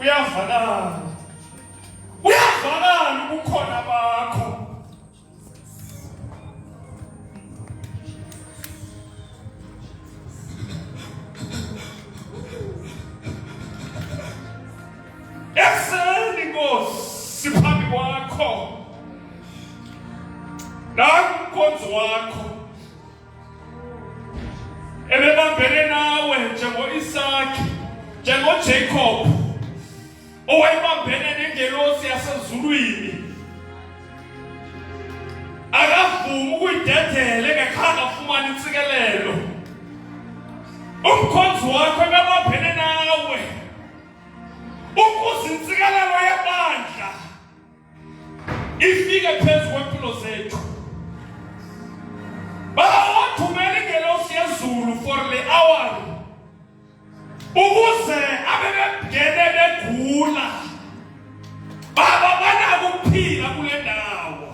Uyavakala. Uyavakala ukukhona bakho. Ekseni Nkosi phambi kwakho. Nankonzo wakho. Ebebambene nawe njengo-Isaki, njengo-Jacob, owayebambene nengelosi yasezulwini. Akavumi ukuyidedela engekhange afumane intsikelelo. Umkhonzi wakho ebebambene nawe ukuze intsikelelo yebandla ifike phezu kwempilo zethu. Bawathumela ingelosi yezulu for the hour ukuze abebengene begula baba banako ukuphila kule ndawo,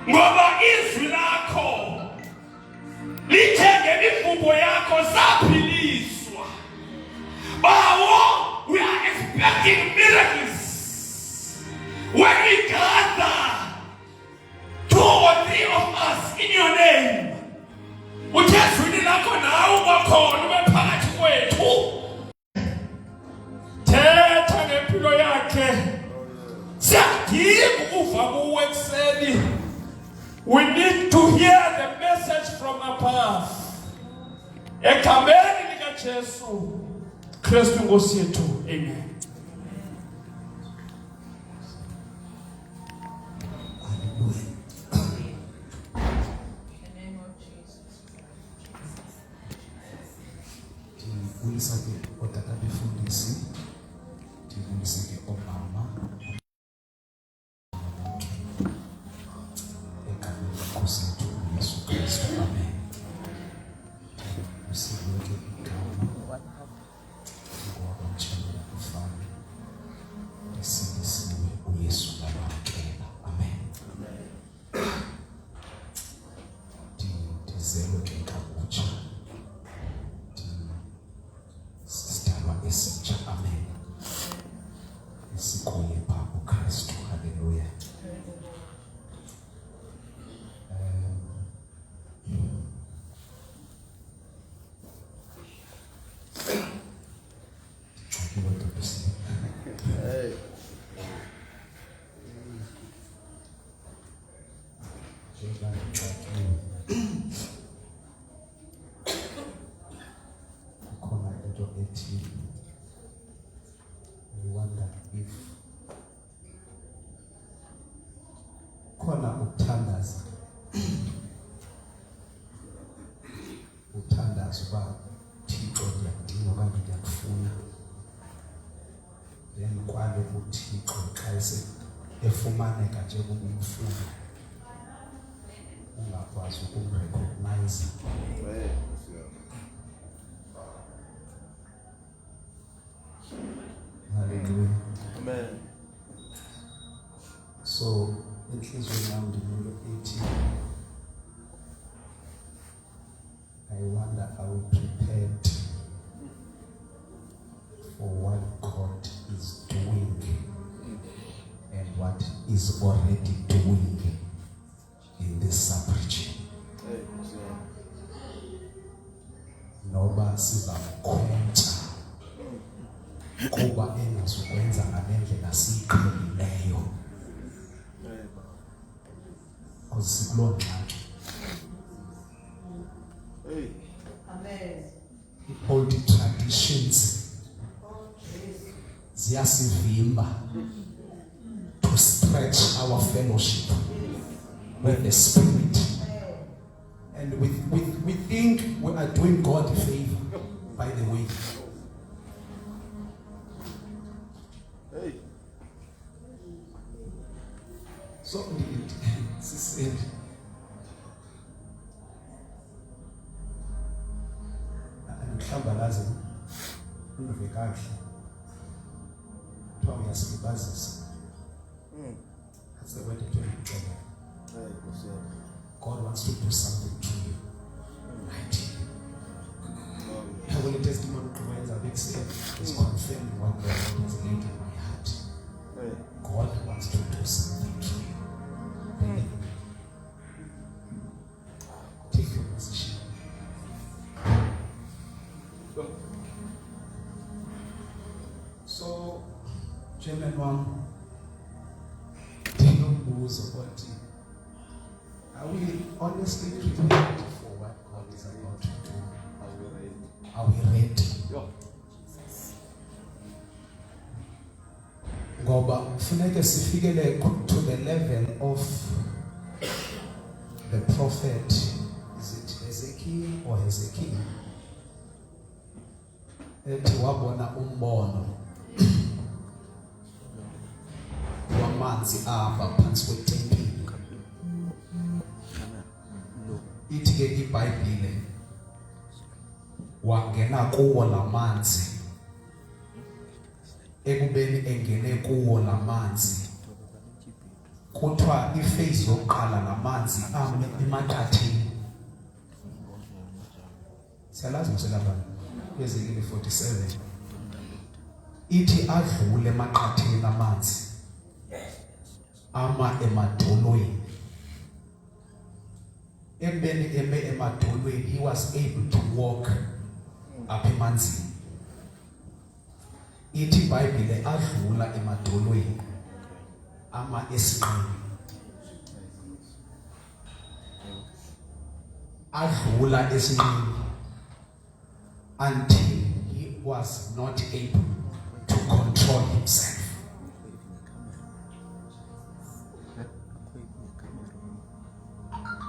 ngoba izwi lakho lithe ngemivubo yakho saphiliswa. Bawo, we are expecting miracles when we gather 2 or 3 of us in your name. Uthezwini lakho nawe kwakhona ube phakathi kwethu. Thetha ngempilo yakhe. Siyadinga ukuva kuwe ekuseni. We need to hear the message from above. Egameni likaJesu Kristu Nkosi yethu. Amen. Ndibulisa ke otata befundisi, ndibulisa ke omama egameni leNkosi yethu uYesu Kristu. Amen. Usiwe ke igama ngoba njalo kufana isindisiwe uYesu nabamkela. Amen. Ndizelwe ke kabutsha, esitsha. Amen. Isikuye phambi Kristu. Haleluya. Khona into ethi, I wonder if khona ukuthandaza uba Thixo ndiyakudinga okanye ndiyakufuna, then kwalo uThixo xa efumaneka njengomfuna ungakwazi ukumrecognize. Hallelujah. Amen. So inhliziyweni yami ndinento ethi, I wonder are we prepared for what God is doing and what is already doing in this sub-region. Noba sizamkhonza kuba engazukwenza ngalendlela siyiqhelileyo, because sikuloo ngxaki. Amen. Old traditions ziyasivimba to stretch our fellowship with the Spirit, and we think we are doing God a favor, by the way. So sisaid andihlambalaze undive kakuhle kuthiwa uyasilibazisa. That's the word ethu. God wants to do something to you right here. Heavenly testimony provides a big say is confirming what God So, Chairman Wang, Buzo, but are we honestly prepared for what God is about to do? Are we ready? Ngoba funeke sifikele to the level of the prophet, is it Ezekiel or Hezekiah? Ethi wabona umbono wamanzi ahamba phansi kwetempile. Ithi ke iBhayibhile wangena kuwo lamanzi, ekubeni engene kuwo lamanzi kuthiwa iphase yokuqala lamanzi ame emathatheni. Siyalazi mselapha Ezekiel 47 ithi adlule emaqatheni amanzi ama emadolweni. Ekubeni eme emadolweni, he was able to walk up emanzini. Ithi iBhayibhile adlula emadolweni ama esinqeni, adlula esinqeni until he was not able to control himself.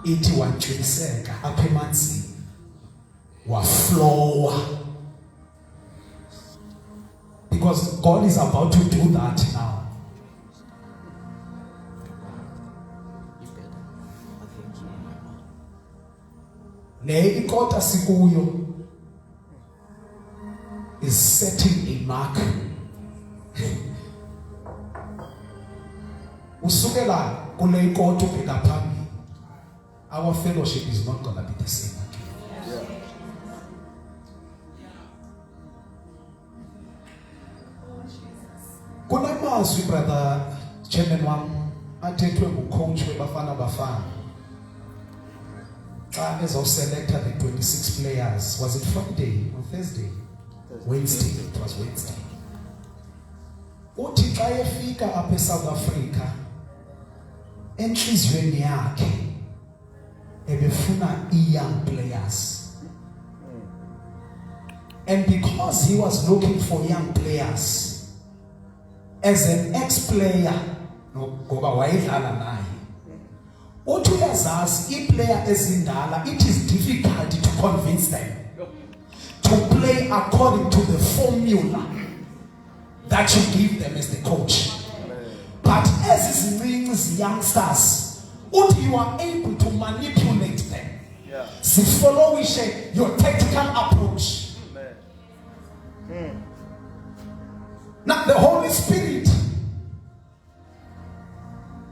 Ithi wantshiliseka apha emanzini waflowa, because God is about to do that now. Le ikota sikuyo is setting a mark. Usukela kule ikota ubheka phambili, our fellowship is not going to be the same again. Kunamazwi brother Chairman wami athethwe ngucoach weBafana Bafana xa ezoselecta the 26 players. Was it Friday or Thursday? Wednesday. It was Wednesday. Uthi xa efika apha eSouth Africa enhliziyweni yakhe ebefuna young players, and because he was looking for young players as an ex-player, ngoba wayedlala naye, uthi uyazazi iplayer ezindala, it is difficult to convince them to play according to the formula that you give them as the coach. But as his rings youngsters, you are able to manipulate them. So follow your tactical approach. Now the Holy Spirit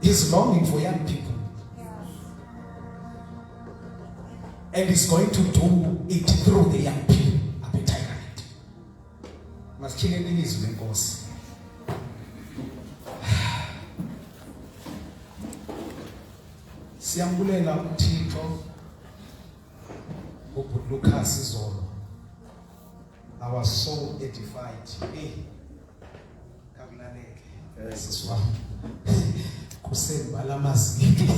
is longing for young people, and is going to do it through the young people. Maskini is because siyambulela uThixo uBuLucas izolo. I was so edified. Kakulaleke siswa kusembala maziki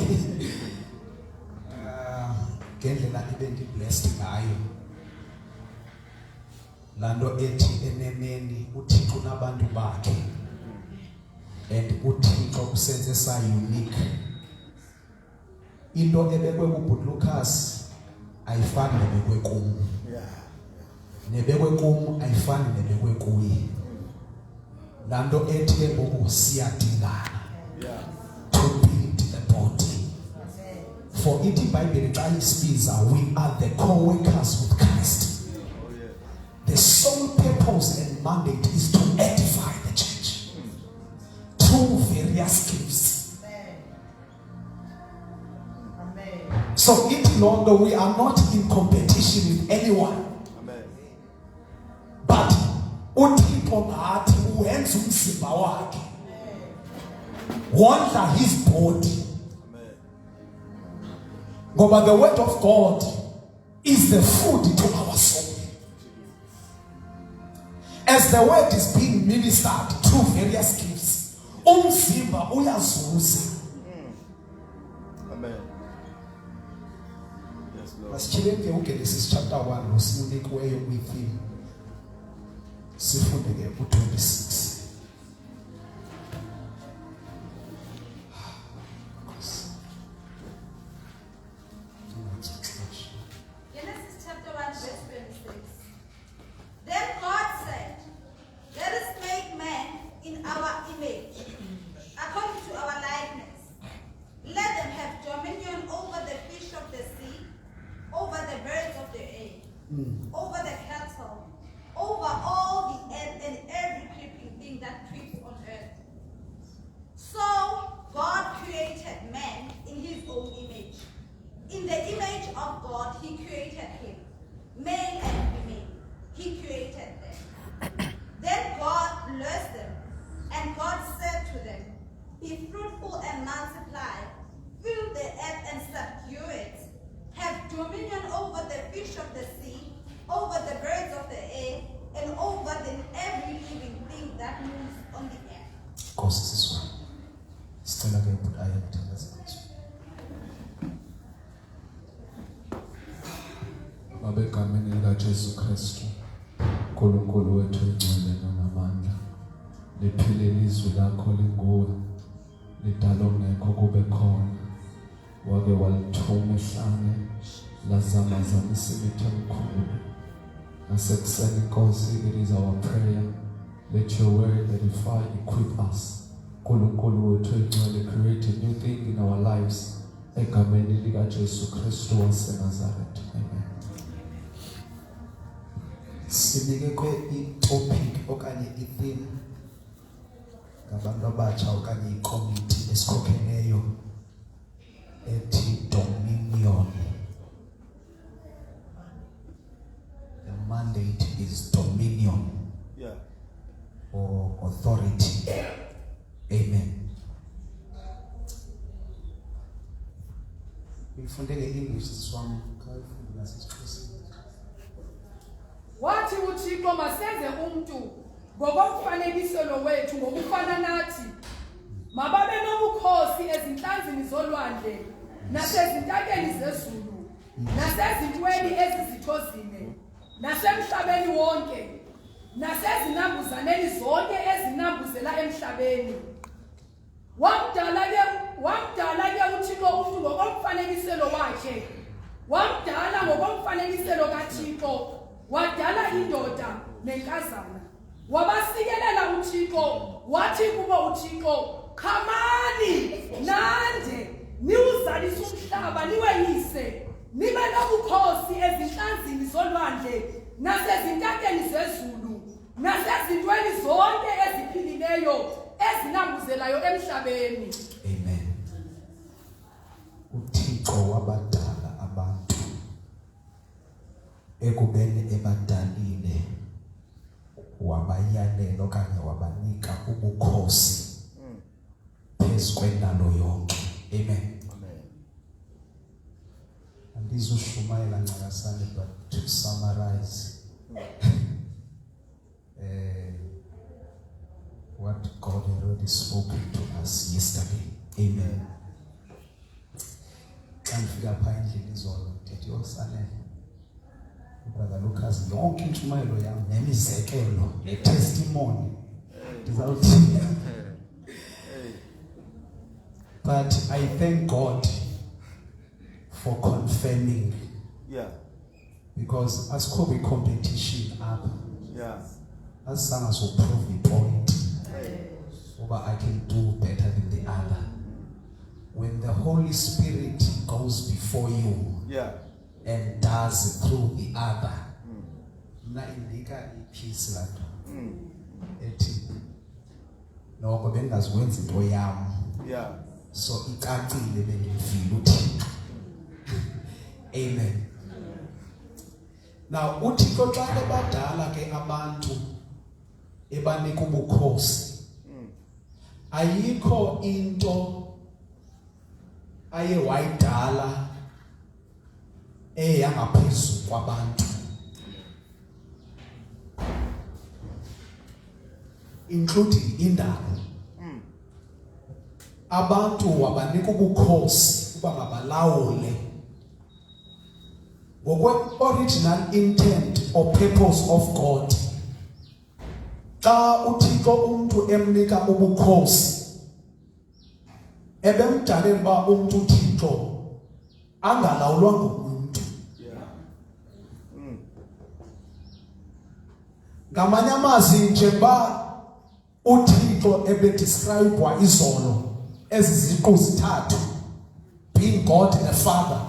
ngendlela ibe blessed ngayo. Lando ethi eneneni uThixo nabantu bakhe, and uThixo kusenze sa unique. Into ebekwe kuBuLucas ayifani nebekwe kumu. Nebekwe kumu ayifani nebekwe kuye. Lando ethi ngoku siyadingana to build the body. For it iBhayibheli xa isibiza, we are the co-workers with Christ. The sole purpose and mandate is to edify the church through various gifts. Amen. So it longer we are not in competition with anyone. Amen. But uThixo ngathi uwenza umzimba wakhe wondla his body. Amen. Ngoba the word of God is the food to our soul. as the word is being ministered through various gifts, umzimba uyazuza. Amen. Yes, Lord. Masichileke uGenesis chapter 1 losinikweyo kwitheme. Sifunde ke ku26. Genesis chapter 1 verse 26. Then God said, let us make man in our image, according to our likeness. Let them have dominion over the fish of the sea, over the birds of the air, over the cattle, over all the earth and every creeping thing that creeps on earth. So God created man in his own image. In the image of God, he created him. Male and female, he created them. Then God blessed them, and God said to them, be fruitful and multiply, fill the earth and subdue it. Have dominion over the fish of the sea, over the birds of the air, and over every living thing that moves on the earth. Nkosi siswa. Sicela ke ukuthi ayekutheleza. Abegameni likaJesu Kristu, uNkulunkulu wethu ingcwele namandla, liphile ilizwi lakho linguwe, lidala ongekho kube khona, wake walithuma ehlane, lazamazamisa imithi emkhulu. Nasekuseni Nkosi, it is our prayer, let your word edify, equip us. uNkulunkulu wethu ingcwele, create a new thing in our lives, egameni likaJesu Kristu waseNazaretha. Amen. Sinike i-topic okanye i-theme ngabantu abatsha okanye i-committee esikhokheleyo ethi dominion. The mandate is dominion. Yeah. Or authority. Amen. Ngifunde nge-English siswami, khayifunda nasesiXhosa. Wathi uThixo masenze umuntu ngokomfanekiselo wethu ngokufana nathi. Mababe nobukhosi ezinhlanzini zolwandle, nasezintakeni zezulu, nasezintweni ezizithozine, nasemhlabeni wonke, nasezinambuzaneni zonke ezinambuzela emhlabeni. Wamdala ke uThixo umuntu ngokomfanekiselo wakhe. Wamdala ngokomfanekiselo kaThixo. Wadala indoda nenkazana. Wabasikelela uThixo, wathi kubo uThixo, khamani nande niwuzalise umhlaba niweyise, nibe nobukhosi ezinhlanzini zolwandle, nasezintakeni zezulu, nasezintweni zonke eziphilileyo ezinambuzelayo emhlabeni. Amen. uThixo wabadala abantu ekubeni ebadalile wabayalela okanye wabanika ubukhosi phezu kwendalo yonke. Amen. Amen. Andizushumayela ncakasane, but to summarize what God had already spoken to us yesterday. Amen. Xa ngifika phaa endlini izolo ndithi yosanele Brother Lucas, yonke intshumayelo yami nemizekelo netestimony ndizawuthini. But I thank God for confirming. Yeah. Because asikho kwi-competition apha. Yeah. Asizange soprove i-point uba I can do better than the other. When the Holy Spirit goes before you, Yeah. and does through the other, na indika ipeace lapho ethi noko bengazikwenza into yami, Yeah. so icacile bengifile uthi. Amen. Now uThixo xa ebadala ke abantu ebanika ubukhosi, ayikho into aye wayidala yangaphezulu kwabantu. including indalo. Abantu wabanika ubukhosi kuba mabalawule ngokwe-original intent or purpose of God. Xa uThixo umuntu emnika ubukhosi ebemdaleni ba umuntu uThixo angalawulwa ngumuntu. Ngamanye amazwi njengoba uThixo ebedescribewa izolo eziziqu zithathu, being God the Father,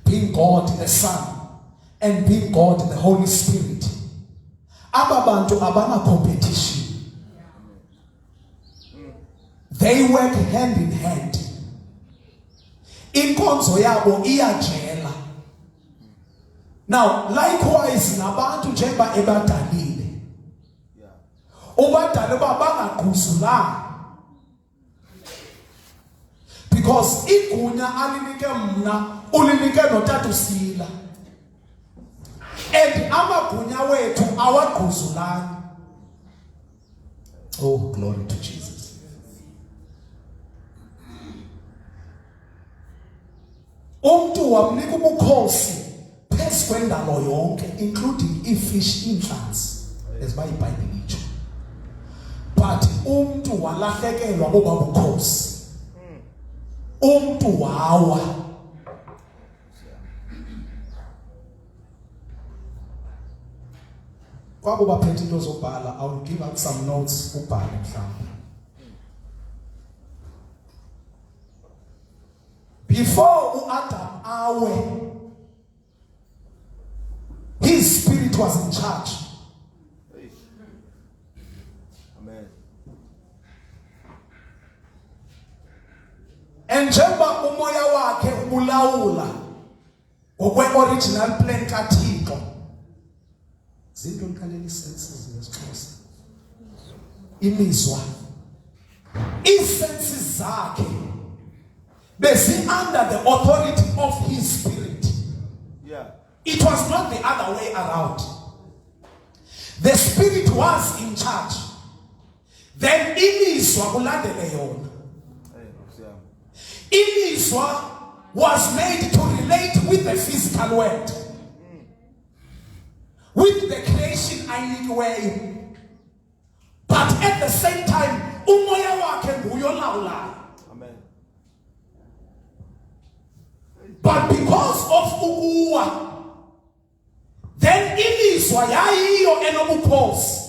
being God the Son, and being God the Holy Spirit. Aba bantu abana competition. They work hand in hand. Inkonzo yabo iyajela. Now, likewise nabantu njengoba ebadalile. Ubadala bangagquzulanga. Because igunya alinike mna ulinike noTata uSila. And amagunya wethu awagquzulanga. Oh, glory to Jesus. Umuntu wamnika ubukhosi phezu kwendalo yonke, including ifish, inhlanzi, as by iBhayibheli itsho. But umuntu walahlekelwa boba bukhosi. Umuntu wawa. Kwabo baphethe into zobhala, I will give out some notes ubhale mhlawumbe. Before uAdam awe, his spirit was in charge. Amen. And njengoba umoya wakhe ubulawula ngokwe-original plan kaThixo. Zinto ngikaleli senses ngesixhosa. Imizwa. Isenses zakhe besi under the authority of his spirit. Yeah. It was not the other way around. The spirit was in charge. Then imizwa kulandele yona. Imizwa was made to relate with the physical world. With the creation ayinikiweyo. But at the same time, umoya wakhe nguye olawulayo. Amen. But because of ukuwa, then imizwa yayiyo enobukhosi.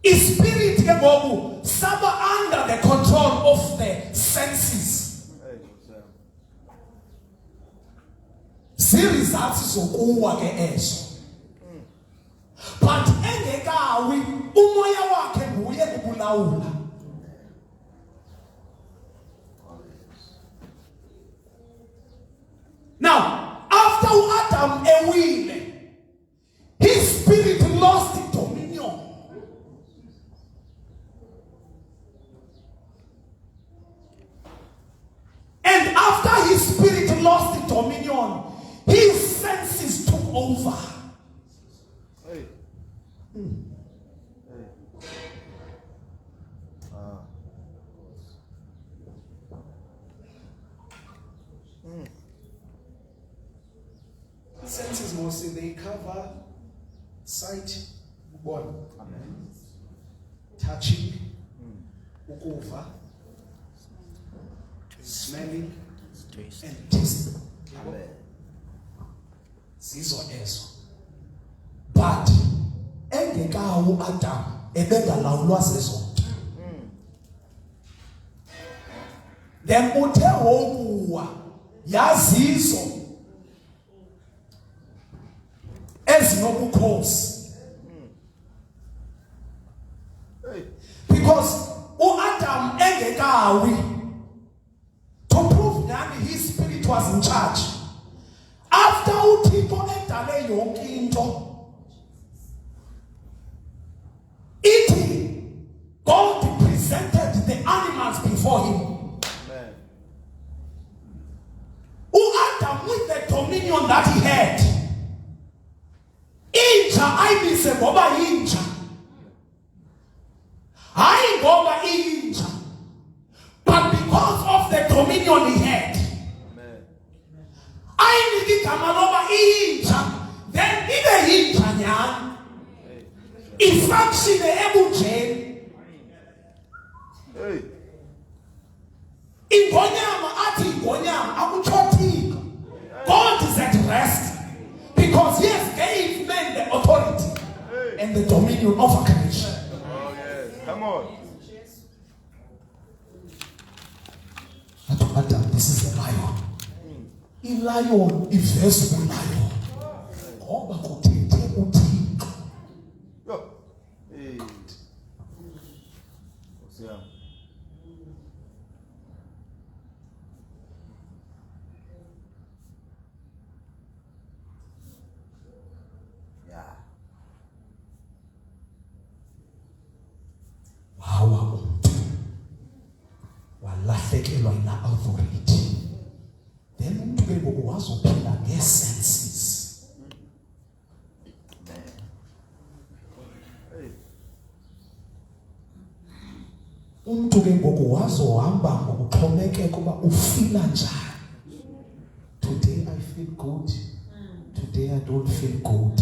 Ispirit ke ngoku saba under the control of the senses. Results zokuwa ke ezo. But engekawi umoya wakhe nguye ubulawula. Now, after Adam ewile, his spirit lost dominion. And after his spirit lost dominion, his senses took over. Hey. Senses mostly they cover sight, one, touching, ukuva, smelling, and tasting. Amen. Zizo ezo. But engekawo Adam ebengalawulwa zezonto. Then uthe wokuwa yazizo ezinobukhosi. Because uAdam engekawi, to prove that his spirit was in charge. After uThixo edale yonke into, God presented the animals before him. Amen. uAdam, with the dominion that he had, inja ayibise ngoba inja. igama loba inja then ibe yinja nyani ifunction ebunjeni Hey. ingonyama athi ingonyama akuchothika. God is at rest because he has gave men the authority and the dominion over creation. Oh, yes. Come on. Adam, this is a lion. A lion is visible lion. Ngoba kuthethe uThixo. Yo. Hey. Yeah. Wawa umuntu walahlekelwa ina authority. Then umuntu ke ngoku wazophila ngesenses. Umuntu ke ngoku wazohamba ngokuxhomekeka kuba ufila njani. Today I feel good. Today I don't feel good.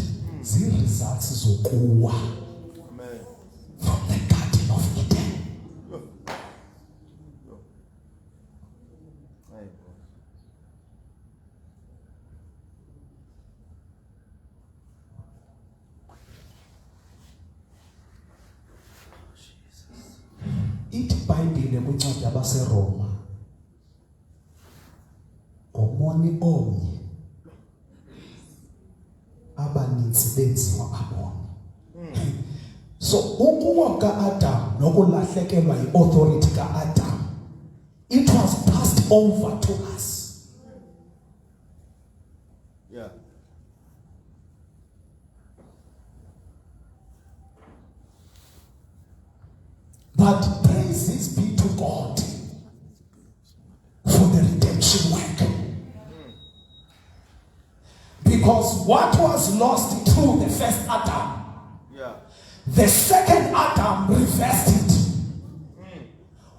Zii-results zokuwa Amen. from the Garden of Eden. Hey. Ithi iBhayibhile kwincwadi yabaseRoma ngomoni omnye abaninzi benziwa abona. So ukuwa kaAdam nokulahlekelwa iauthority kaAdam, it was passed over to us. Yeah. But praises be to God for the redemption work. Because what was lost through the first Adam, Yeah. the second Adam reversed it.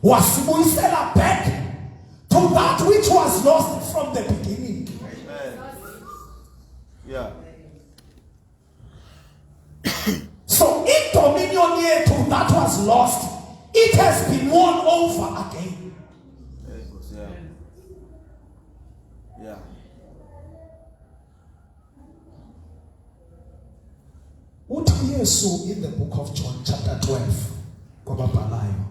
Wasibuyisela back to that which was lost from the beginning. Amen. Yeah. So in dominion yethu that was lost, it has been won over again. Hey, yeah. Yeah. Uthi Yesu in the book of John chapter 12 kwababhalayo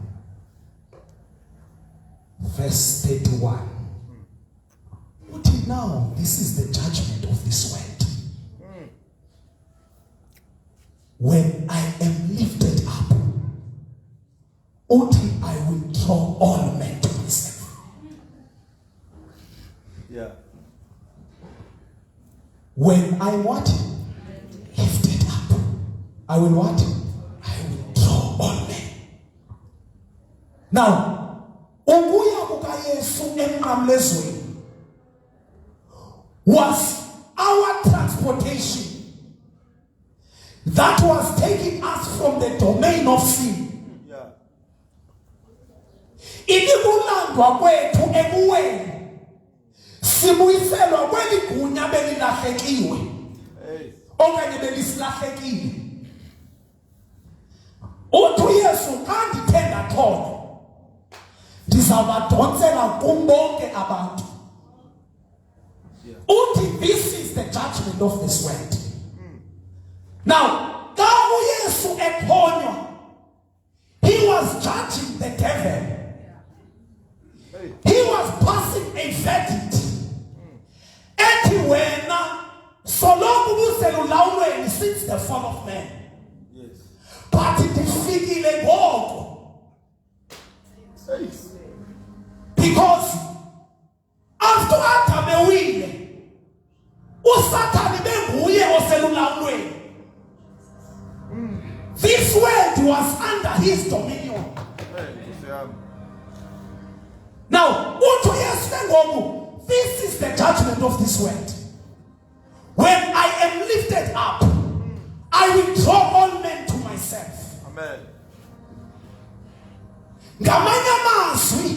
verse 31. Uthi now this is the judgment of this world. When I am lifted up, uthi I will draw all men to myself. Yeah. When I'm what? Lifted up. I will what? I will draw all men. Now, ukuya kukaYesu emnqamlezweni was our transportation that was taking us from the domain of sin. Yeah. Ilikulandwa kwethu ekuweni sibuyiselwa kweli gunya belilahlekiwe Hey. okanye belisilahlekile. Uthi uYesu xa ndithe ndathola ndizawubadonsela kumbonke abantu. Uthi this is the judgment of this world. Now, xa uYesu ephonywa, he was judging the devil. He was passing a verdict. Ethi wena soloko ubuselulawulweni since the fall of man. Yes. But ndifikile ngoko. Hey. Because after Adam ewile, uSathane benguye oselulawulweni. This world was under his dominion. Hey. Yeah. Now, uthi uYesu ke ngoku, this is the judgment of this world. When I am lifted up, I will draw all men to myself. Amen. Ngamanye amazwi,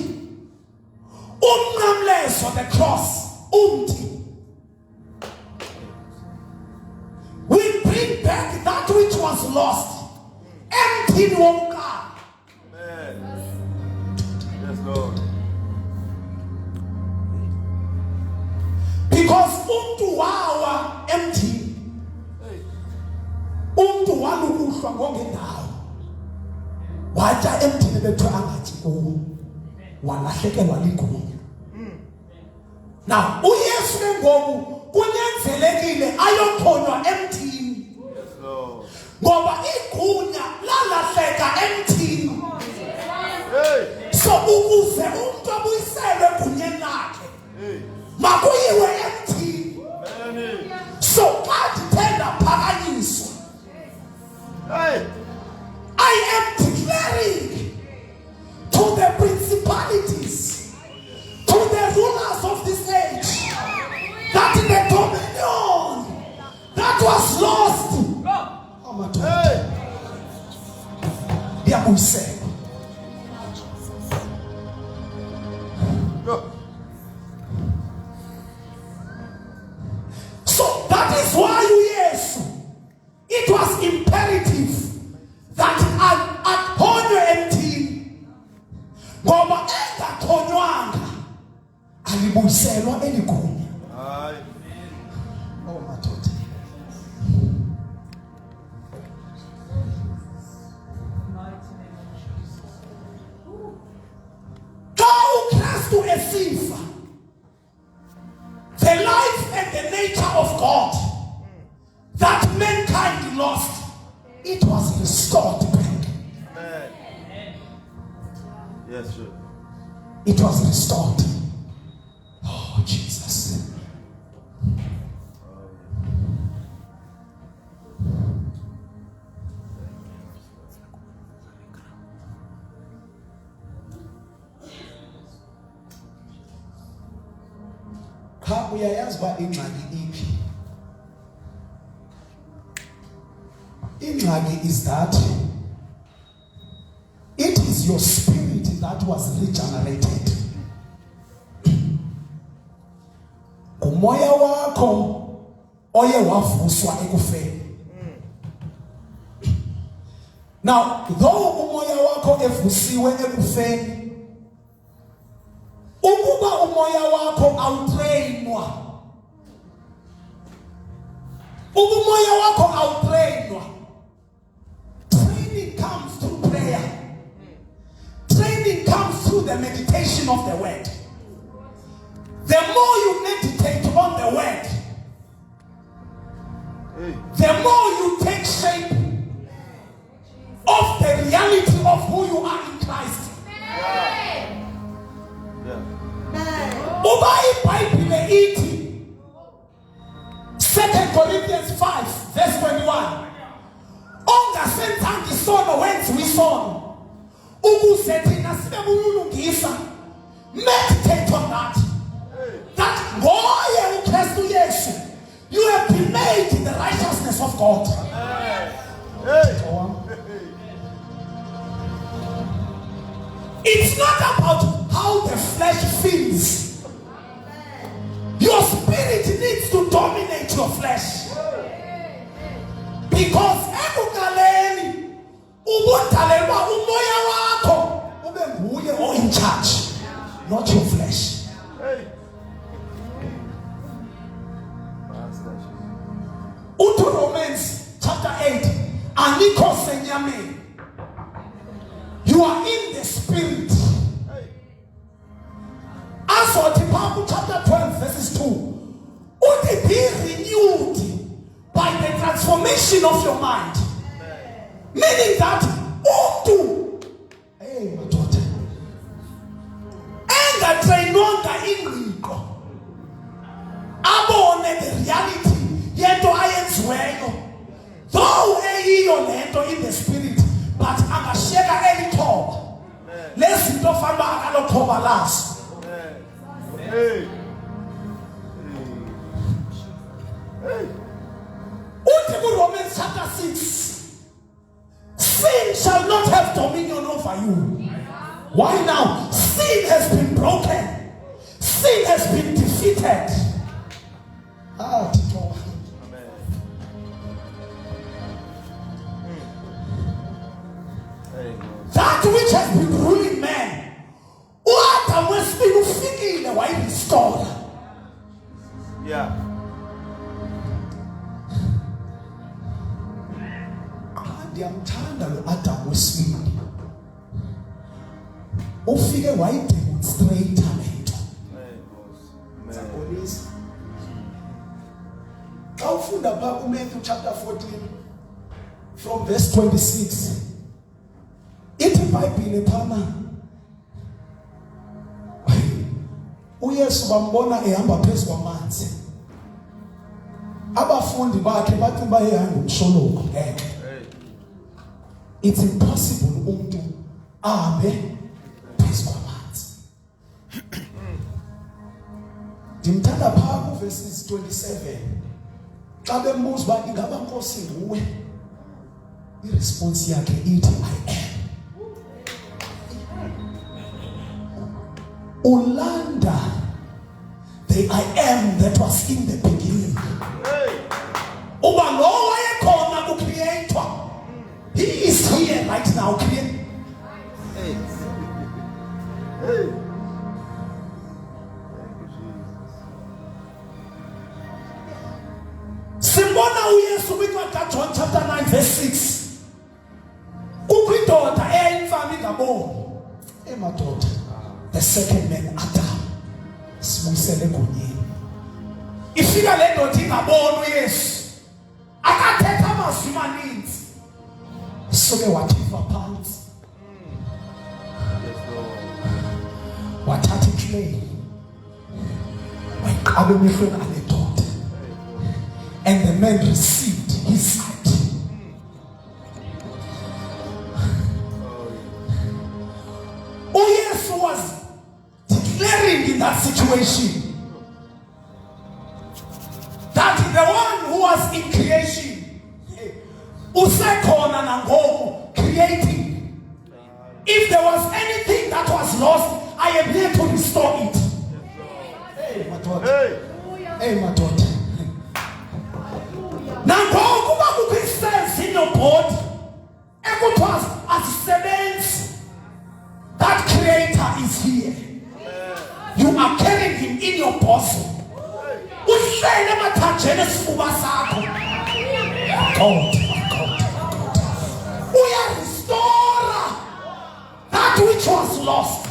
umnqamlezo, the cross, umthi lost emthini womqala. Amen. Yes, Lord. Because umuntu wawa emthini. Umuntu walukuhlwa ngongendawo. Watsha emthini bethu angathi kuwo. Walahlekelwa ligunya. Now, uYesu ngoku kunyenzelekile ayokhonywa emthini. Yes, Lord. Ngoba igunya lalahleka emthini. Hey. So ukuze umuntu abuyiselwe egunyeni lakhe. Hey. Makuyiwe emthini. Amen. So xa ndithenda phakanyiswa. Hey. I am declaring to the principalities, to the rulers of this age, that the dominion that was lost, Hey. yabuyiselwa. Go. So that is why uYesu, it was imperative that akhonywe emthini. Ngoba engakhonywanga alibuyiselwa eligunya. Aye. Oh madoda. Xa uKristu esifa, the life and the nature of God that mankind lost, it was restored back. Amen. Yes, sir. It was restored. Oh, Jesus. Cha uyayazi ba ingxaki iphi? Ingxaki is that it is your spirit that was regenerated. Umoya wakho oye wavuswa ekufeni. Now, though umoya wakho evusiwe ekufeni, ukuba umoya wakho awutrainwa, umoya wakho awutrainwa, training comes through prayer. Training comes through the meditation of the word. The more you meditate on the word, Hey. the more you take shape of the reality of who you are in Christ. Yeah. Uba iBhayibhile ithi 2 Corinthians 5 verse 21, ongasenzanga isono wenziwe isono ukuze thina sibe bulungisa. Meditate on that. That ngoye uKristu Yesu, you have been made the righteousness of God. Hey. It's not about how the flesh feels. Your spirit needs to dominate your flesh. Because ekuqaleni ubudalelwa umoya wakho ube nguye o in charge, not your flesh. Hey. Uto Romans chapter 8, anikho senyameni. You are in the spirit. As for Tipaku chapter 12 verses 2, uti be renewed by the transformation of your mind. Meaning that utu, hey madoda, engatrainwanga ingqondo abone the reality yento ayenziweyo, though eyiyo lento in the spirit, but angashiyeka elithoba lezinto fanele akalothoba lazo. Hey. Hey. Uthi kuRomans chapter 6, sin shall not have dominion over you. Why now? Sin has been broken. Sin has been defeated. That which has been ruling man. uAdam wesibili ufikile wayirestore. Yeah. Ndiyamthanda lo Adam wesibili. Ufike wayidemonstrate lento. Sakholisa. Xa ufunda pha kuMatthew chapter 14 from verse 26. Ithi iBhayibhile phana uYesu bambona ehamba phezu kwamanzi. Abafundi bakhe bathi bayehamba umsholoko ngeke. It's impossible umuntu ahambe phezu kwamanzi. Ndimthanda pha ku verses 27. Xa bembuza uba ingaba Nkosi nguwe, iresponse yakhe ithi I am. Ulanda the I am that was in the beginning. Uba lo wayekhona ku-creator. He is here right now, creator. Hey. Simbona uYesu kwincwadi John chapter 9 verse 6. Ukwidoda eyayimfana ingaboni. Emadoda. The second man Adam. Sibuyisele egonyeni. Ifika le ndoda ingaboni uYesu. Akathetha amazwi amaninzi. Soke wathiva phansi. Wathatha iclay. Wayiqaba emehlweni ale doda. And the man received his sight. Uyesu was declaring in that situation that the one who was in creation, usekhona nangoku creating. If there was anything that was lost, I am here to restore it. Hey, my daughter. Hey, my daughter. Nangoku bakukho cells in your body ekuthiwa asisebenzi. That creator is here. You are carrying him in your bosom. Uhlele emathanjeni esifuba sakho. God. Uya restore that which was lost.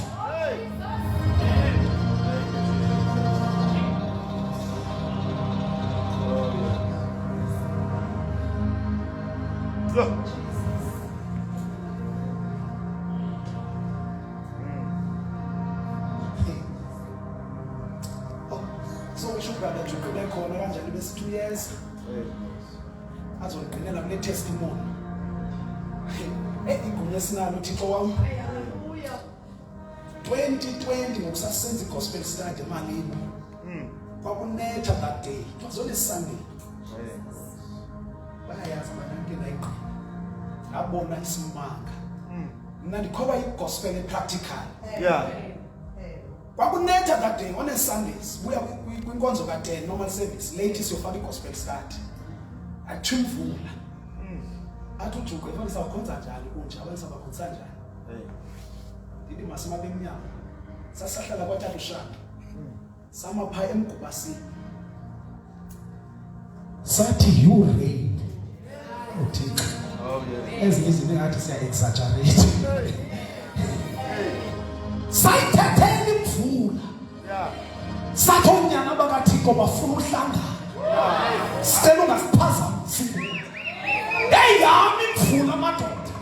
So we should brother to go back on kanjani bese 2 years. Azongqinela kule testimony. Igunya esinalo uThixo wami. 2020 ngokusasenza igospel study emalini. Kwakunetha that day. It was on a Sunday. Bayayazi abantu nayiqi. Ngabona isimanga. Mina ndikhoba igospel practical. Yeah. Kwakunetha that day on a Sundays. Buya kwinkonzo ka10 normal service. Late siyofaka igospel study. Athimvula. Athi uJuku efana sakhonza njalo kunje abantu sabakhonza njalo. Ndithi masima bemnyama. Sasahlala kwaTata uShaka. Sama pha emgubasini. Sathi you reign. uThixo. Oh yeah. Ezinye izinto engathi siya exaggerate. Sayithathela imvula. Yeah. Sathonyana bakaThixo bafuna uhlangana. Sicela ungasiphazamisi. Hey yami imvula madoda.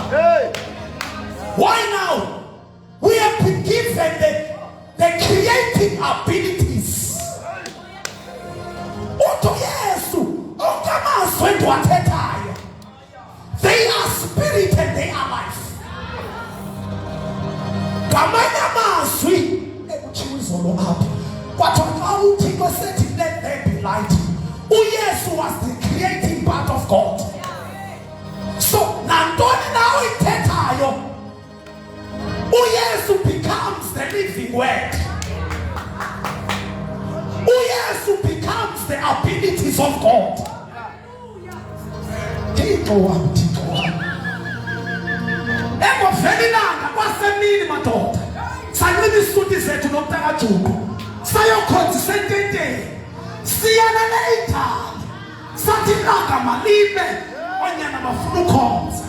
Hey. Why now? We have been given the creating abilities. Uthi Yesu ukamazwe ndiwathethayo. They are spirit and they are life. Ngamanye amazwi ekutshiwo izolo apha. Kwathiwa xa uThixo sethi let there be light. uYesu was the creating part of God. So nantoni na uyithethayo, uYesu becomes the living word. uYesu becomes the abilities of God. Thixo wami, Thixo wami. madoda sanxiba isuti zethu nomntakajuku sayokhonzisa ententeni siyalele ithanda sathi lagama libe onyana bafuna ukhonza.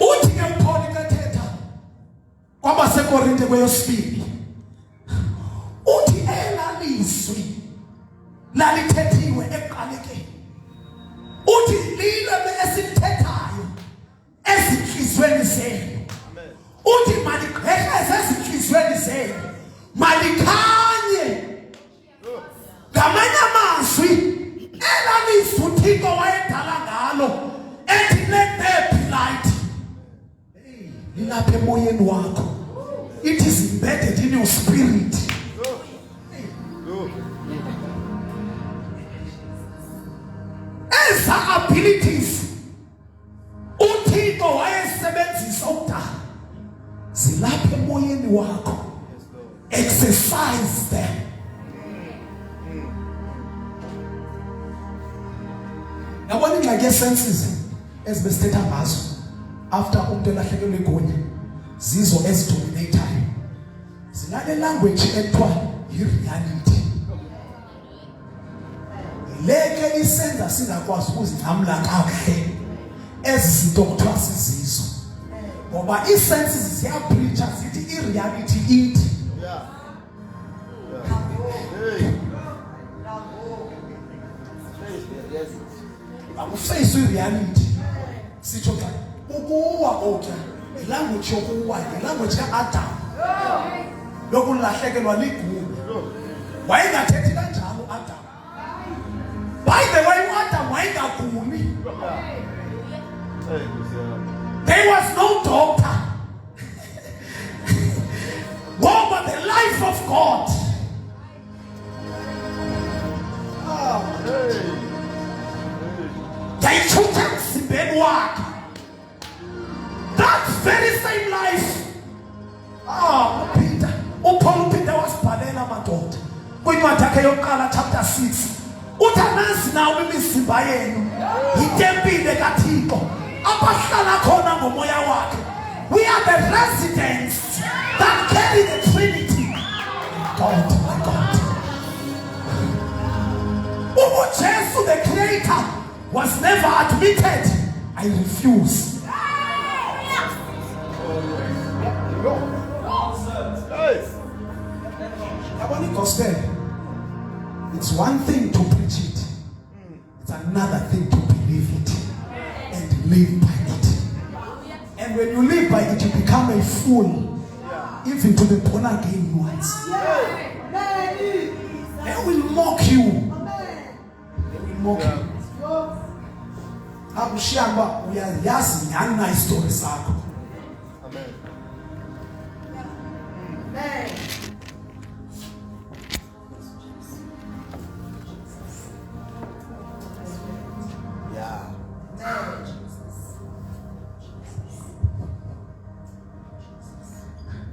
Uthi ke uPaul kathetha kwabaseKorinte kweyesibili uthi elalizwi lalithethiwe ekuqalekeni uthi lilebe esilithethayo ezinhlizweni zenu uthi maligqekeze ezinhlizweni zenu malikhanye ngamanye amazwi elalizwi uThixo wayedala ngalo ethi let there be light. Lilapha emoyeni wakho. It is embedded in your spirit. Eza abilities uThixo wayesebenzisa ukudala zilapha emoyeni wakho. Exercise them. Yabona ingxaki yesenses ezibesithetha ngazo after umuntu elahlekelwe igunya zizo ezidominatayo zinale language ekuthiwa yi-reality. Leke isenza singakwazi ukuzingcamla kakuhle ezi zinto kuthiwa sizizo ngoba i-senses ziyapreacha zithi i-reality ithi akuface i-reality sitsho xa ukuwa okya ilanguage yokuwa ilanguage ka-Adam lokulahlekelwa ligunya wayengathethi kanjalo uAdam. By the way uAdam wayengaguli. There was no doctor. But the life of God yayithutha emzimbeni wakhe. That very same life. Peter. uPaul Peter wasibhalela madoda. Kwincwadi yakhe yokuqala chapter 6. Uthanazi nawo imizimba yenu. Itempile kaThixo. Abahlala khona ngomoya wakhe. We are the residents that carry the Trinity. God, my God. Jesus, the Creator, was never admitted. I refuse. Gospel. It's one thing to preach it. It's another thing to believe it and live by it. And when you live by it, you become a fool, even to the born again ones. They will mock you. They will mock you. Abushamba uyayazi nyana story zakho. Amen. Amen.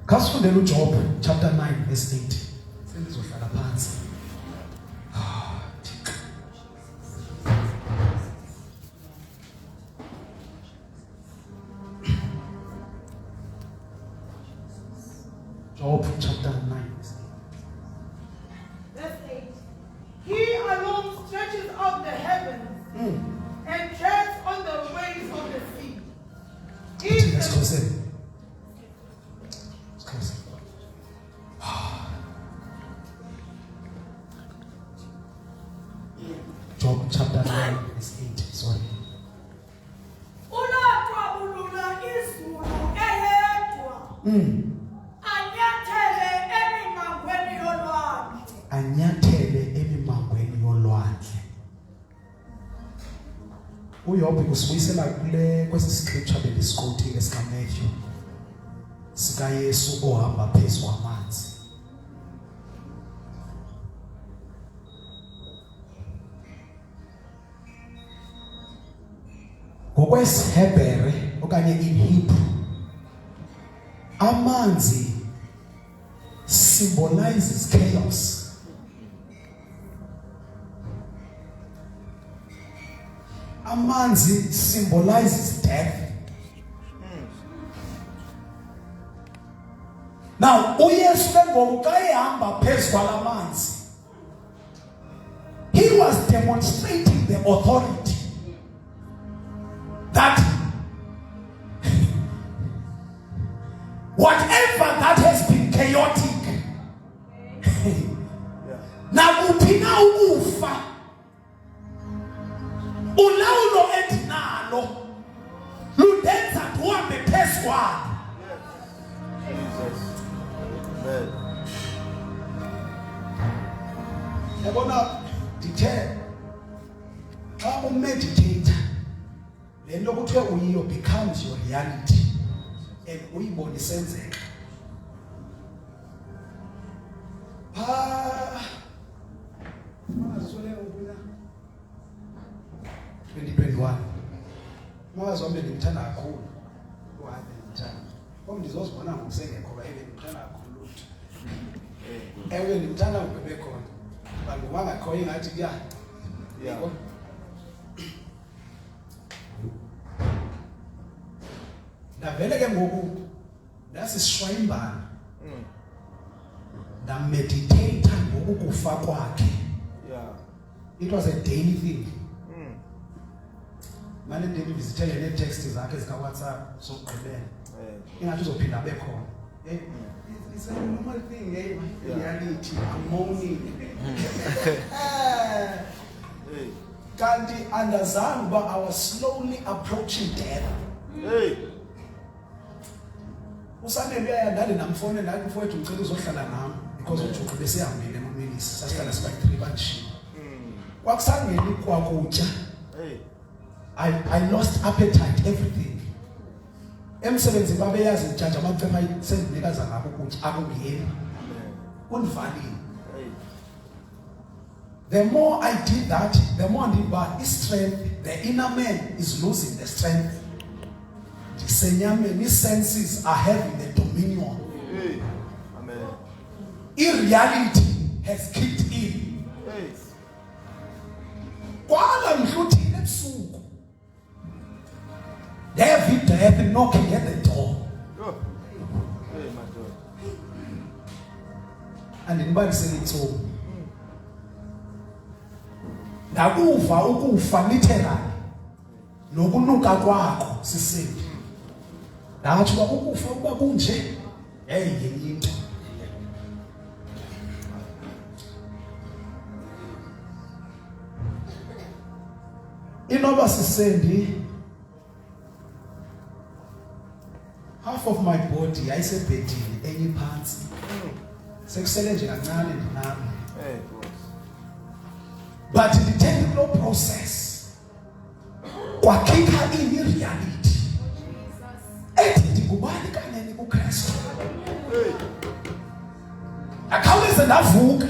Kasifundela uJob chapter 9 verse 8. Sengizohlala phansi. Job chapter 9 verse 8. Verse 8. He alone stretches out the heavens and treads on the waves of the sea. Let's go say. Job chapter 9 verse 8. Sorry. Anyathele emimangweni yolwandle. uYob kusibuyisela kule kwesi scripture besiqothile sika Matthew sika Yesu ohamba phezu kwamanzi. ngokwesiHebhere okanye in Hebrew Amanzi symbolizes chaos. Amanzi symbolizes death. Now, uYesu ngoku xa ehamba phezu kwalamanzi, he was demonstrating the authority that whatever that has been chaotic, nakuphi na ukufa, ulawulo endinalo ludenza ndihambe phezu kwalo. Yabona dithe xa umeditator le nto kuthiwe uyiyo becomes your reality and uyibone isenzeka. Mazisole ukuna 2021 makazi wami ngimthanda kakhulu uhambe ngimthanda ngoba ndizozibona ngokusengekho ba ngimthanda kakhulu ewe ngimthanda ubebe khona bantu bangakhoyi ngathi kuya yebo ndavele ke ngoku ndasishwayimbana ndameditate ngokukufa kwakhe. It was a daily thing. Manje ndibizithele ne-text zakhe zika WhatsApp sokugqibela ingathi uzophinda abe khona. It's a normal thing, reality, I'm moaning. Kanti andazange uba I was slowly approaching death. Usane uyaya ndale namfone ndathi mfowethu ngicela uzohlala nami because uJuqu besihambile eMamilisi sasihlala siba 3 bandishi. Kwakusangeni kwakutya. I lost appetite, everything. Emsebenzi babeyazi njanja amacema sendinikeza ngabo ukutya akungeni. Undivalile. The more I did that, the more the strength, the inner man is losing the strength. His senses are having the dominion. Amen. Irreality has kicked in. Kwala mhluthile ebusuku. David death knocking at the door. And ndibalisele intsomi. Ndakuva ukufa literally. Nokunuka kwakho sisiphi. Ndathi uba ukufa uba kunje yenye into. Inoba sisendi half of my body ayisebhedini enye phansi. Sekusele nje kancane ndinami. But the technical process kwakhipha in reality. Ethi ndikubani kanene kuKristu. Akhawuleze ndavuka.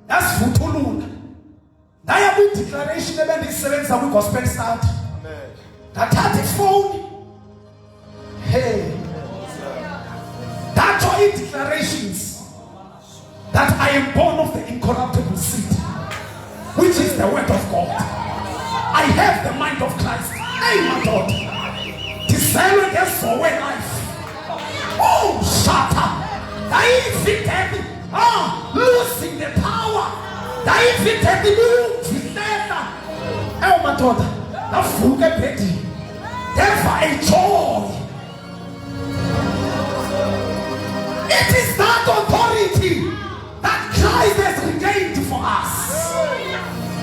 Yasivuthulula. Ndaya kwi-declaration ebendiyisebenzisa kwi-gospel start. Ndathatha ifowuni. Hey. That's why declarations that I am born of the incorruptible seed, which is the word of God. I have the mind of Christ. Hey, my God. Desire against for way life. Oh, shut up. Defeated. Losing the power. Defeated the move. Oh, my God. The fuga petty. Therefore, a joy. It is that authority that Christ has regained for us.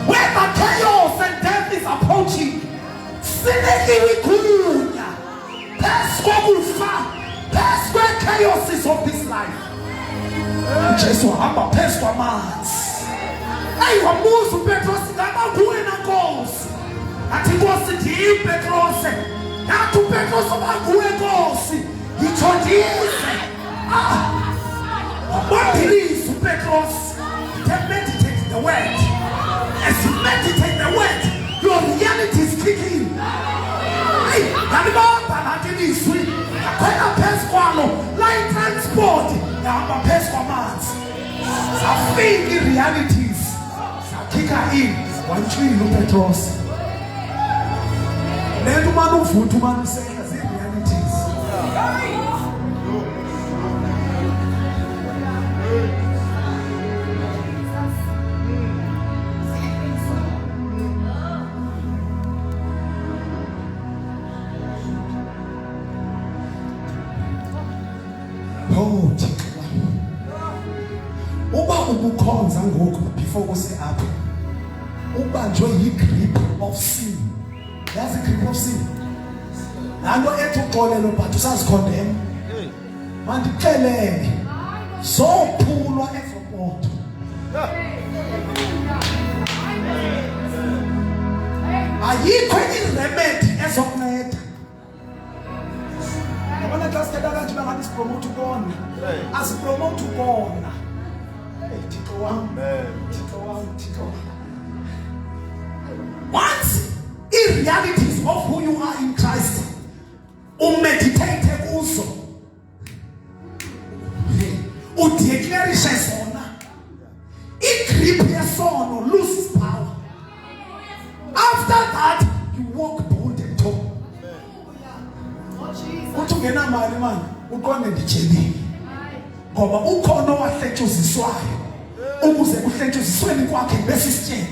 Where the chaos and death is approaching, past where chaos is of this life. Jesus hamba past kwa manzi. Hey, wamuzu Petros ngaba kuwe na Nkosi. Ati Nkosi ndi Petros. Natu Petros obakuwe Nkosi. Ichondize. What believes Petros? Meditate the word. As you meditate the word, your reality is kicking in. Hey, zahamba phezu kwamanzi zafika i-realities zakhika in wantshwila uPetros lento umane uvutha umane usehla zi-realities. Oh Thixo uba ubukhonza ngoku before kuse apha ubanjwe yi-grip of sin. Yazi grip of sin lanto ethi uxolelo but usazikhondema mandixelele zophulwa ezopoto ayikho i-remedy ezokunceda. Yabona xa sithetha kanje bangathi sipromote ukona asipromote ukona. Thixo wam, Thixo wam, Thixo wam. Once i-realities of who you are in Christ umeditate kuzo udeclarishe zona i-grip yesono loses power. After that you walk bold and tall. Uthi ungena mali manje uqonde ndijelile ngoba ukhona owahletshuziswayo ukuze kuhletshuzisweni kwakhe besisitsheni.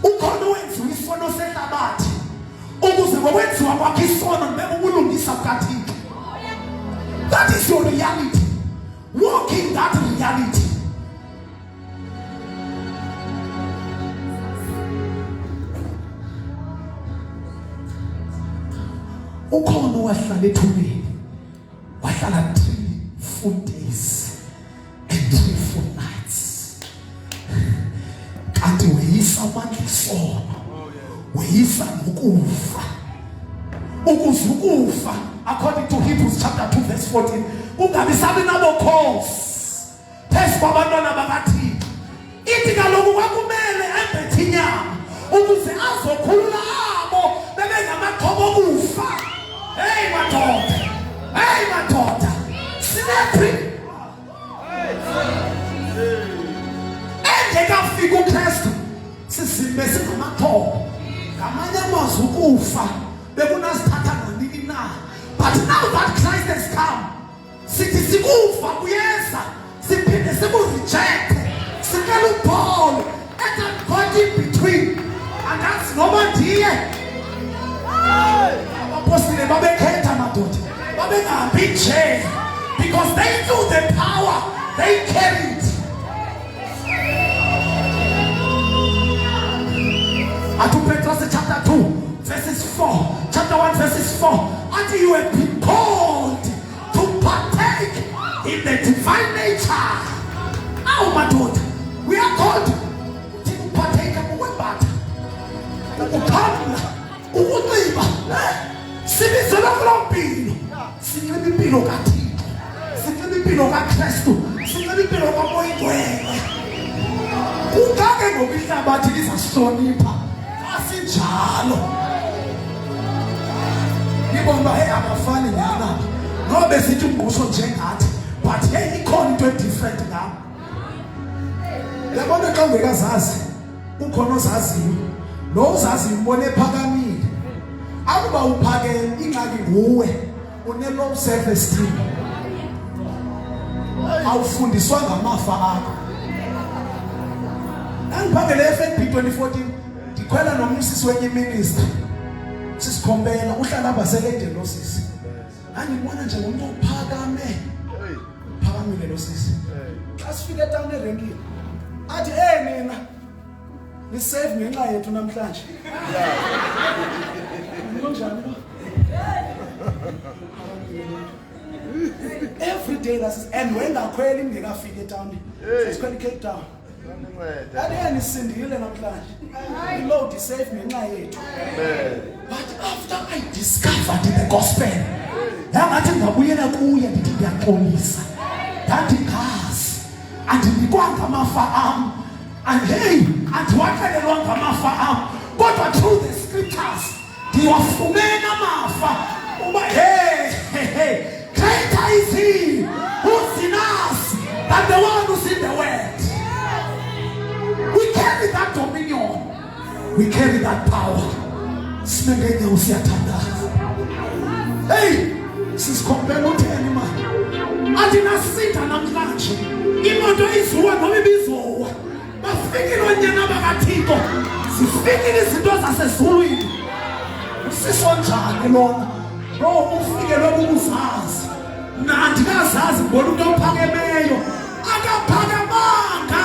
Ukhona owenziwa isono sehlabathi ukuze ngokwenziwa kwakhe isono nibeke ukulungisa kukaThixo. That is your reality. Walk in that reality. Ukhona wahlala ethubeni wahlala 3 full days and 3 full nights. Kanti weyisa amandla isono weyisa nokufa ukuze ukufa according to Hebrews chapter 2 verse 14 ungabi sabi nabo cause phezu kwabantwana bakaThixo. Ithi kaloku kwakumele embethe inyama ukuze azokhulula abo bebengamaxhoba okufa. Hey madoda sinephi engekafika uKristu sisime singamaxhoba ngamanye amazwi ukufa bekunasithatha nanini na. But now that Christ has come sithi sikufa kuyeza siphinde sikurejecte sicela uPaul and God in between and that's nobody. Apostles babekhetha madoda babengahambi nje because they knew the power they carried. Atu Petros chapter 2 verses 4 chapter 1 verses 4 until you have been called to partake in the divine nature. Oh madoda we are called to partake of what matter ukuphamla ukunxiba sibizela kulompilo sinxiba impilo kaThixo sinxiba impilo kaKristu sinxiba impilo kaMoya Ingcwele. Kungake ngokuhlabathi lizahlonipha asinjalo ngibomba hey abafani nyana ngobe sithi umngqusho njengathi but hey ikhona into different ngam. Yabona xa ungekazazi ukhona ozaziyo lo uzazi umbone ephakamile akuba uphakeme ingxaki nguwe une low self esteem awufundiswa ngamafa akho. Angiphakele FNB 2014 ndikhwela nomsisi wenye ministry sisikhombela uhlala abaselede lo sisi angibona nje umuntu ophakamile lo sisi asifike town erenkini athi nina ni save ngenxa yethu namhlanje. Kunjani lo? Every day and wengakhweli ngekafika etown sikhwela eCape Town ade nisindile namhlanje iload save ngenxa yethu. But after I discovered the gospel yangathi ngabuyela kuye ndithi ngiyaxolisa ndandingazi andinikwanga amafa am and hey andiwaxelelwa ngamafa am kodwa through the scriptures siwafumene amafa uba hey greater is he who's in us than the one who's in the world. We carry that dominion, we carry that power. Simengenya usiyathandaza. Hey, sisikhomphela utheni manje athi nasitha namhlanje imoto izuwa noma ibizowa bafikile onyana bakaThixo zifikile izinto zasezulwini sisonjani lona lo ufikelwe kubuzazi nandikazazi ngibona into ophakemeyo akaphakemanga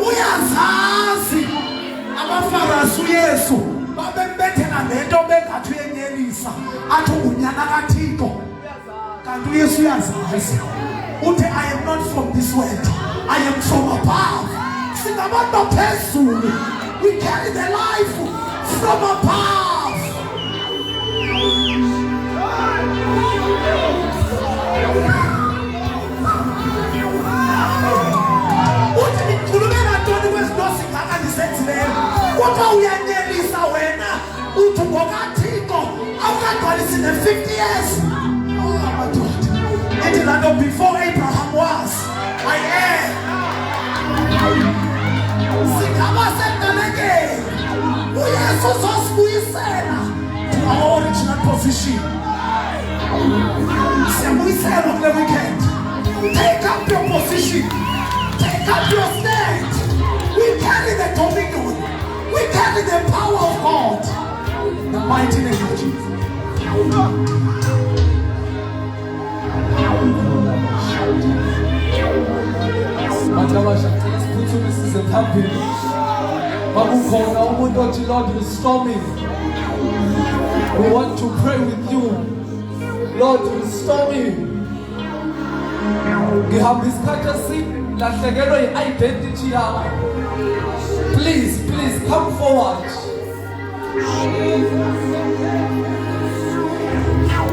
uyazazi abafarisi uYesu babembethela lento bengathi uyenyelisa athi unyana kaThixo kanti uYesu uyazazi uthi I am not from this world, I am from above. Singabantu phezulu, we carry the life from above. Uthi nikhulumela ntoni kwezinto zingaka ndizenzileyo kodwa uyanelisa wena uthi ngokaThixo awukagcwalisi ne-50 years. Oh madoda ethi laa nto before Abraham was I am. Singaba sembelekeni uYesu uzosibuyisela to our original position. Siyambuyisela kule weekend. Take up your position, take up your stand. We carry the dominion, we carry the power of God. In the mighty name of Jesus. Size phambili bakukhona umuntu othi Lord restore me. We want to pray with you. Lord restore me. Ngihamba isikhathi esilahlekelwe i-identity yakho. Please come forward.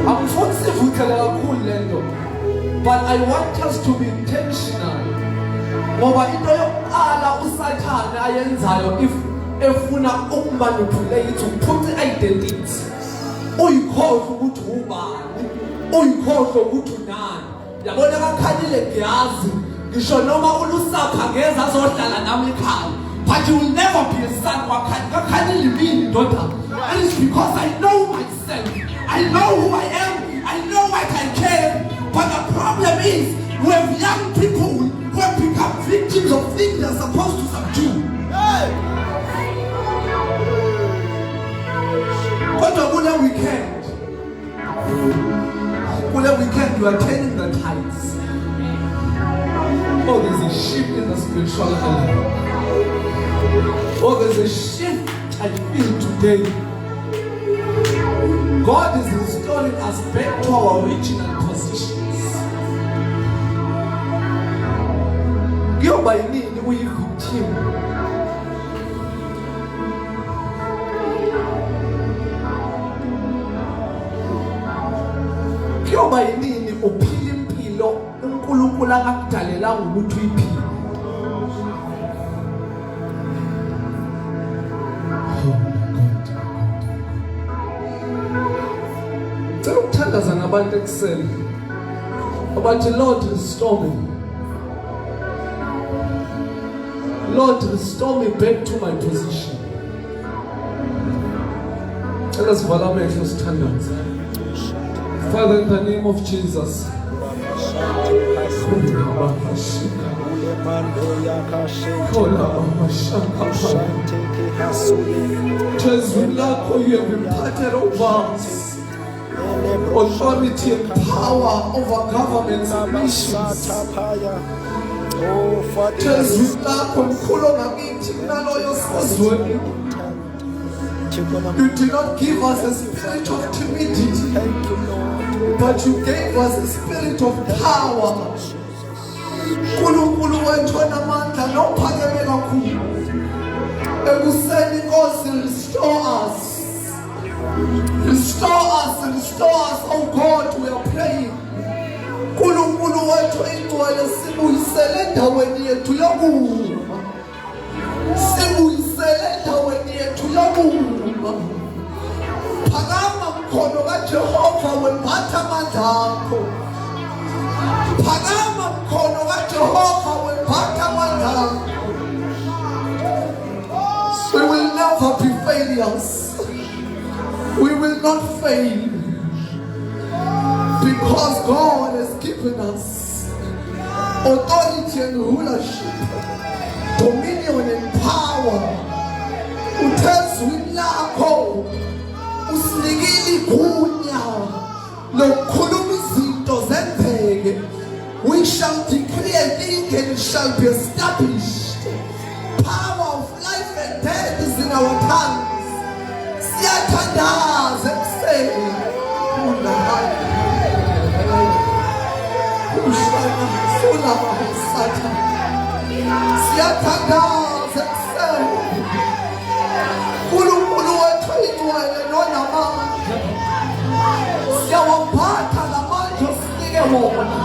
Angifuni sivuthele kakhulu lento, but I want us to be intentional. Ngoba into yokuqala uSathane ayenzayo efuna ukumanipulate ukuphuca identity. Uyikhohlwa ukuthi ubani, uyikhohlwa ukuthi unani. Yabona kakhalile ngiyazi ngisho noma ulusapha ngeza azohlala nami ekhaya, but you will never be a son wakhalile mina daughter. And it's because I know myself, I know who I am, I know what I can. But the problem is we have young people who have become victims of things they're supposed to subdue. But on weekend you are turning the tides. Oh, there's a shift in the spiritual realm. Oh, there's a shift I feel today. God is restoring us back to our original positions. Kuyoba yini uyi-victim? Kuyoba yini uphila impilo uNkulunkulu akakudalela ukuthi uyiphile? Ngicela ukuthandaza nabantu ekuseni abathi Lord restore me. Lord restore me back to my position. Let us vala amehlo sithandaze. Father, in the name of Jesus. You have imparted over us authority and power over governments and nations. You did not give us a spirit of timidity, but you gave us a spirit of power. Nkulunkulu wethu onamandla nophakeme kakhulu. Ekuseni Nkosi, restore us. Restore us, oh God, we are praying. Nkulunkulu wethu ingcwele sibuyisele endaweni yethu yokuma. Sibuyisele endaweni yethu yokuma. Phakama kaJehova wembatha amandla akho. Phakama mkhono kaJehova wembatha amandla akho. We will never be failures. We will not fail. Because God has given us authority and rulership, dominion and power. Uthezwini lakho usinikile igunya lokukhuluma izinto zenzeke. We shall decree a thing and it shall be established. Power of life and death is in our tongues. Siyathandaza ekuseni. Siyathandaza ekuseni. uNkulunkulu wethu ingcwele nonamandla. Siyawaphatha lamandla osinike wona.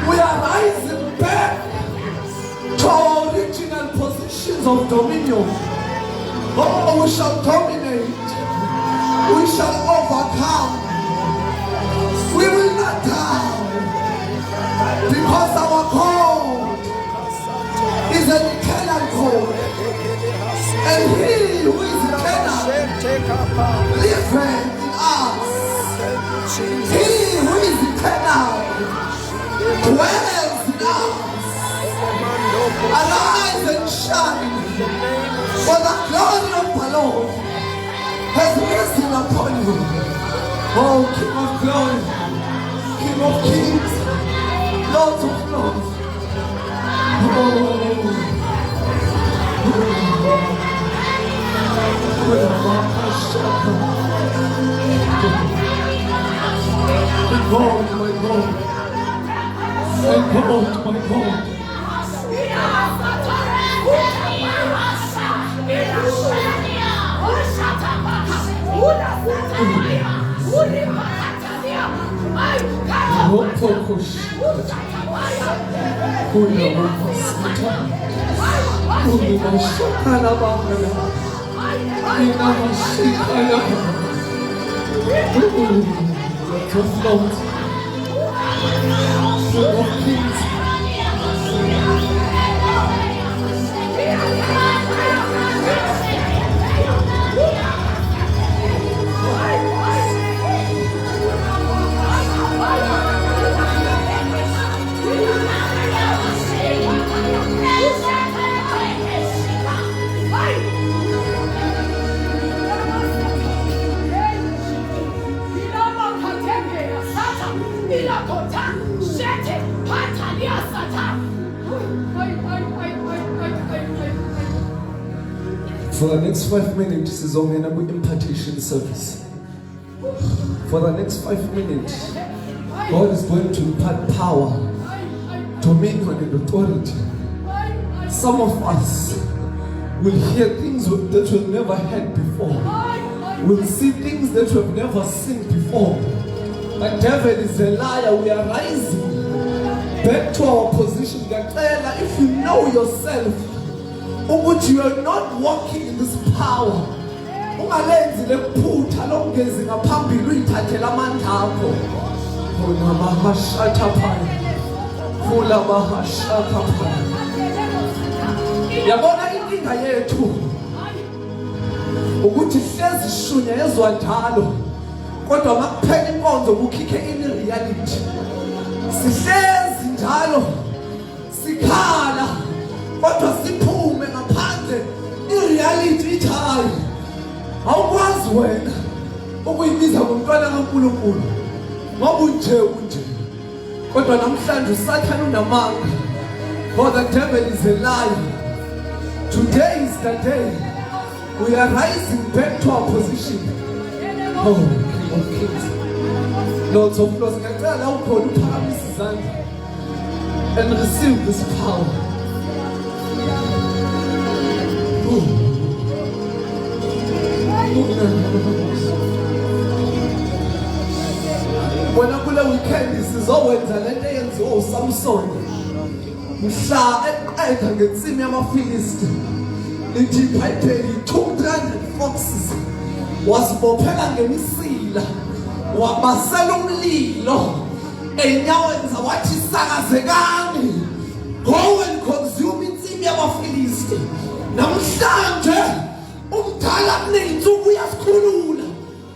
We are rising back to our original positions of dominion. Oh, we shall dominate. We shall overcome. We will not die. Because our God is an eternal God. And He who is eternal lives in us. He who is eternal dwells in us. Arise and shine, for the glory of the Lord has risen upon you. Oh, King of glory, King of kings, Lord of lords. My God, my God, my God. For the next 5 minutes, sizongena ku-impartation service. For the next 5 minutes, God is going to impart power, dominion, and authority. Some of us will hear things that we've never heard before. We'll see things that we've never seen before. But devil is a liar. We are rising back to our position. If you know yourself, ukuthi you are not walking in this power, ungalenzi lephutha lokungezi ngaphambili uyithathela amandla akho. Khona bahashatha phaya, khula bahashaka phaya. Yabona inkinga yethu ukuthi hlezi shunya yezwa njalo, kodwa makuphela inkonzo kukhikhe ini reality. Sihlezi njalo sikhala, kodwa siphume ngaphandle ireality ithayi. Awukwazi wena ukuyibiza ngomntwana kaNkulunkulu ngoba unje. Kodwa namhlanje usathana unamanga. For the devil is a liar. Today is the day we are rising back to our position. Oh, King of Kings, Lord of Lords, ngicela ukhona uphakamise izandla and receive this power. Wena kule weekend sizowenza lento eyenziwa uSamson. Mhla eqeda ngensimi yamaFilisti. Lithi iBhayibheli 200 foxes wasibophela ngemisila wabasela umlilo enyaweni zawathi sakazekani, go and consume insimbi yabaFilisti. Namhlanje umdala kuneyinsuku uyasikhulula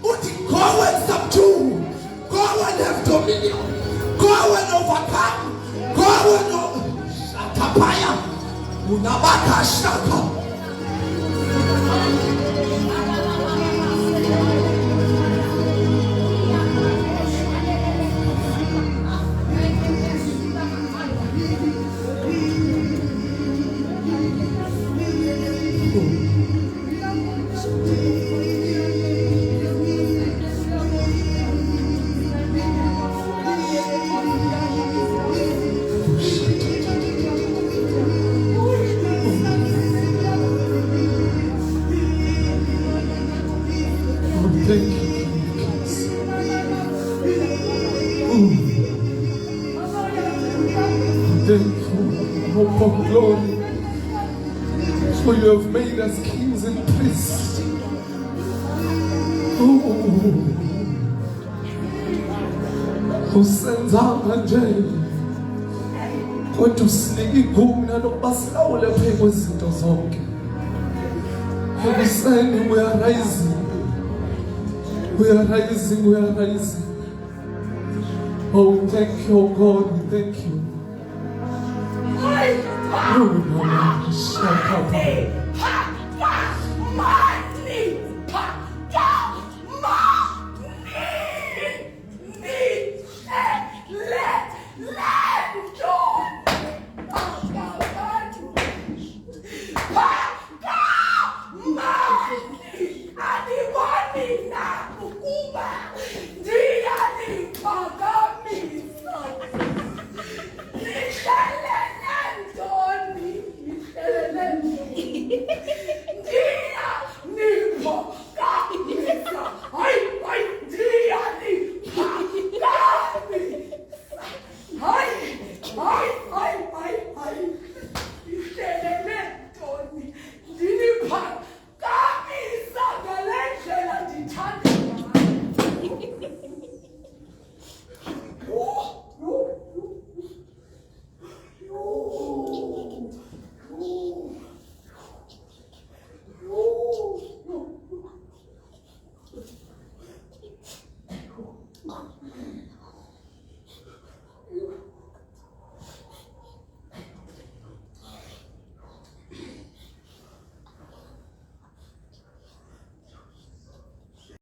uthi go and subdue, go and have dominion, go and overcome, go and shatapaya unabaka shaka. Thank you, Jesus. Thank you, hope of glory, for you have made us kings and priests. Usenzanga nje kodwa usinike igumbi lokuba silawule phezu kwezinto zonke. Ekuseni we are rising. We are rising, we are rising. Oh, thank you, oh God, we thank you. Oh, no, shut up.